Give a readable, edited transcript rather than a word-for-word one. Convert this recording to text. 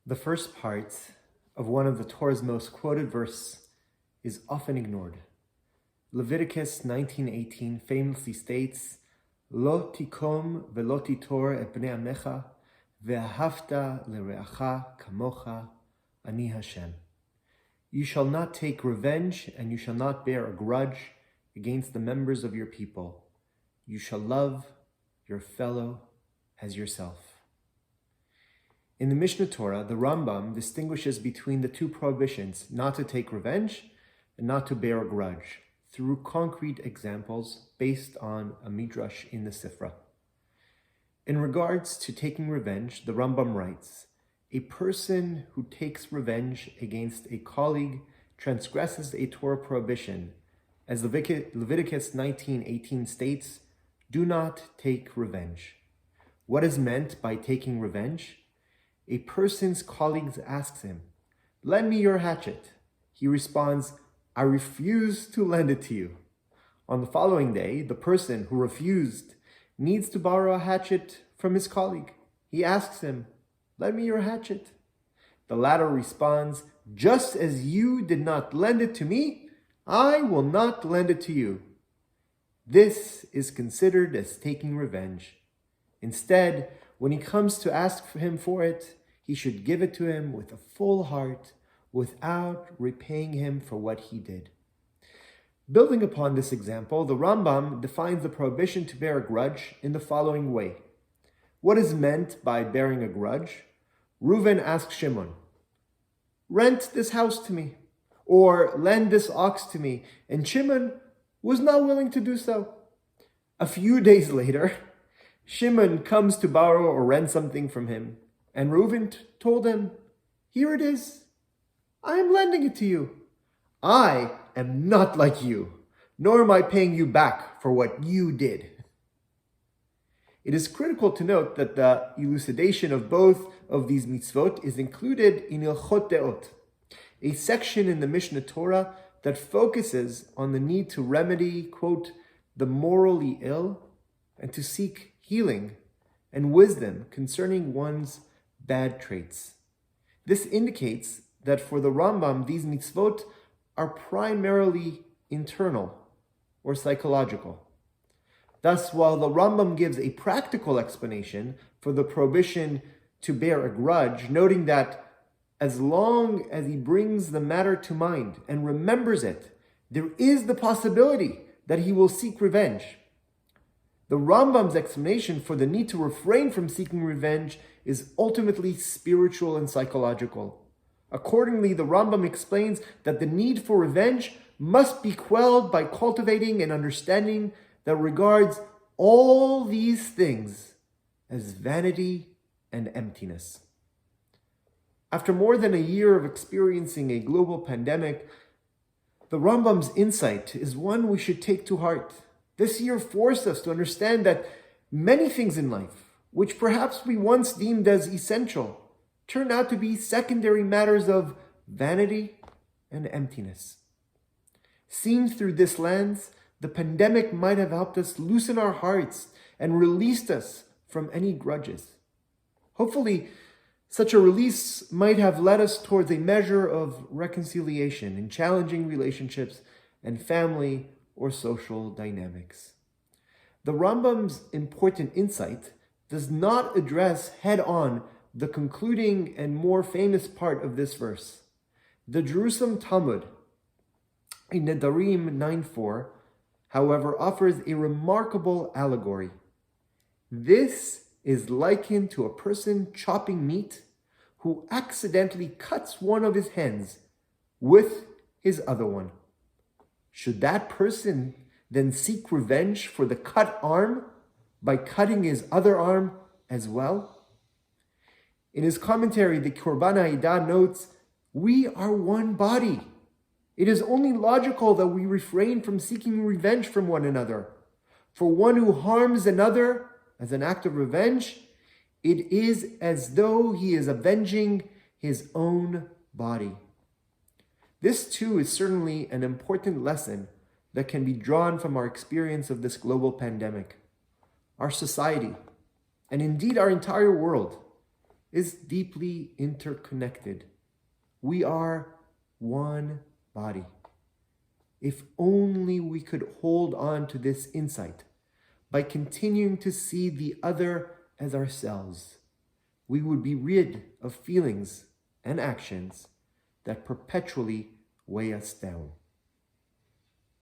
The first part of one of the Torah's most quoted verses is often ignored. Leviticus 19:18 famously states, "Lo tikom velo titor et bnei amecha ve'ahavta lereacha kamocha ani Hashem." You shall not take revenge, and you shall not bear a grudge against the members of your people. You shall love your fellow as yourself. In the Mishnah Torah, the Rambam distinguishes between the two prohibitions, not to take revenge and not to bear a grudge, through concrete examples based on a midrash in the Sifra. In regards to taking revenge, the Rambam writes, "A person who takes revenge against a colleague transgresses a Torah prohibition. As Leviticus 19:18 states, do not take revenge." What is meant by taking revenge? A person's colleague asks him, "Lend me your hatchet." He responds, "I refuse to lend it to you." On the following day, the person who refused needs to borrow a hatchet from his colleague. He asks him, "Lend me your hatchet." The latter responds, "Just as you did not lend it to me, I will not lend it to you." This is considered as taking revenge. Instead, when he comes to ask him for it, he should give it to him with a full heart, without repaying him for what he did. Building upon this example, the Rambam defines the prohibition to bear a grudge in the following way. What is meant by bearing a grudge? Reuven asks Shimon, "Rent this house to me," or "lend this ox to me," and Shimon was not willing to do so. A few days later, Shimon comes to borrow or rent something from him, and Reuven told him, "Here it is. I am lending it to you. I am not like you, nor am I paying you back for what you did." It is critical to note that the elucidation of both of these mitzvot is included in Hilchot Deot, a section in the Mishnah Torah that focuses on the need to remedy, quote, "the morally ill," and to seek healing and wisdom concerning one's bad traits. This indicates that for the Rambam, these mitzvot are primarily internal or psychological. Thus, while the Rambam gives a practical explanation for the prohibition to bear a grudge, noting that as long as he brings the matter to mind and remembers it, there is the possibility that he will seek revenge. The Rambam's explanation for the need to refrain from seeking revenge is ultimately spiritual and psychological. Accordingly, the Rambam explains that the need for revenge must be quelled by cultivating an understanding that regards all these things as vanity and emptiness. After more than a year of experiencing a global pandemic, the Rambam's insight is one we should take to heart. This year forced us to understand that many things in life, which perhaps we once deemed as essential, turn out to be secondary matters of vanity and emptiness. Seen through this lens, the pandemic might have helped us loosen our hearts and released us from any grudges. Hopefully, such a release might have led us towards a measure of reconciliation in challenging relationships and family or social dynamics. The Rambam's important insight does not address head-on the concluding and more famous part of this verse. The Jerusalem Talmud, in Nedarim 9:4, however, offers a remarkable allegory. This is likened to a person chopping meat who accidentally cuts one of his hands with his other one. Should that person then seek revenge for the cut arm by cutting his other arm as well? In his commentary, the Korban Haidah notes, "We are one body. It is only logical that we refrain from seeking revenge from one another. For one who harms another as an act of revenge, it is as though he is avenging his own body." This too is certainly an important lesson that can be drawn from our experience of this global pandemic. Our society, and indeed our entire world, is deeply interconnected. We are one body. If only we could hold on to this insight by continuing to see the other as ourselves, we would be rid of feelings and actions that perpetually weigh us down.